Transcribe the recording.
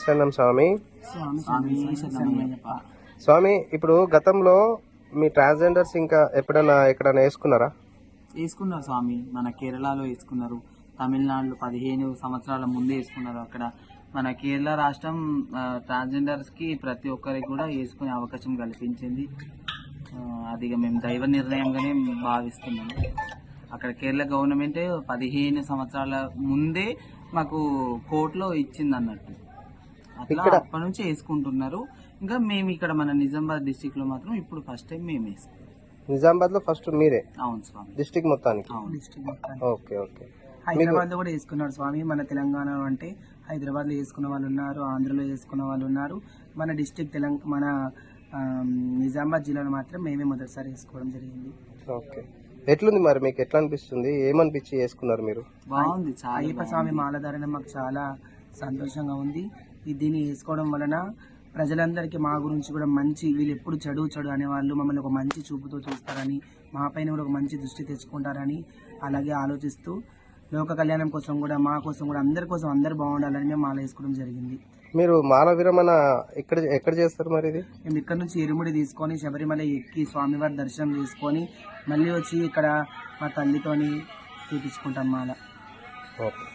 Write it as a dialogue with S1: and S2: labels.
S1: శరణం స్వామి. స్వామి, ఇప్పుడు గతంలో మీ ట్రాన్స్జెండర్స్ ఇంకా ఎప్పుడైనా ఎక్కడైనా వేసుకున్నారా?
S2: వేసుకున్నారు స్వామి. మన కేరళలో వేసుకున్నారు, తమిళనాడులో 15 సంవత్సరాల ముందే వేసుకున్నారు. అక్కడ మన కేరళ రాష్ట్రం ట్రాన్స్జెండర్స్ కి ప్రతి ఒక్కరికి కూడా వేసుకునే అవకాశం కల్పించింది. అది మేము దైవ నిర్ణయంగానే భావిస్తున్నాము. అక్కడ కేరళ గవర్నమెంట్ 15 సంవత్సరాల ముందే మాకు కోర్టులో ఇచ్చింది అన్నట్టు. అట్లా అప్పటి నుంచి వేసుకుంటున్నారు. ఇంకా మేము ఇక్కడ మన నిజామాబాద్ డిస్టిక్ లో మాత్రం ఇప్పుడు ఫస్ట్ టైం మేము వేసుకున్నాం.
S1: నిజామాబాద్ లో ఫస్ట్ మీరే?
S2: అవును స్వామి.
S1: డిస్టిక్ మొత్తానికి?
S2: డిస్టిక్ మొత్తానికి.
S1: Okay okay.
S2: హైదరాబాద్ లో కూడా వేసుకున్నారు స్వామి. మన తెలంగాణలో అంటే హైదరాబాద్ లో వేసుకున్న వాళ్ళు ఉన్నారు, ఆంధ్రలో వేసుకున్న వాళ్ళు ఉన్నారు. మన డిస్టిక్ మన నిజామాబాద్ జిల్లాలో మాత్రం మేమే మొదటిసారి వేసుకోవడం జరిగింది.
S1: ఓకే. ఎట్లుంది మరి, మీకు ఎట్లా అనిపిస్తుంది? ఏమనిపించి వేసుకున్నారు మీరు?
S2: బాగుంది. అయ్యప్ప స్వామి మాలధారణ మాకు చాలా సంతోషంగా ఉంది. దీన్ని వేసుకోవడం వలన ప్రజలందరికీ మా గురించి కూడా మంచి, వీళ్ళు ఎప్పుడు చెడు అనేవాళ్ళు మమ్మల్ని ఒక మంచి చూపుతో చూస్తారని, మా పైన కూడా ఒక మంచి దృష్టి తెచ్చుకుంటారని అలాగే ఆలోచిస్తూ లోక కళ్యాణం కోసం కూడా, మా కోసం కూడా, అందరి కోసం అందరు బాగుండాలని మేము మాల వేసుకోవడం జరిగింది.
S1: మీరు మాల విరమణ ఎక్కడ చేస్తారు మరి? ఇది
S2: మేము ఇక్కడ నుంచి ఇరుముడి తీసుకొని శబరిమల ఎక్కి స్వామివారి దర్శనం చేసుకొని మళ్ళీ వచ్చి ఇక్కడ మా తల్లితోని తీపించుకుంటాం మాల.
S1: ఓకే.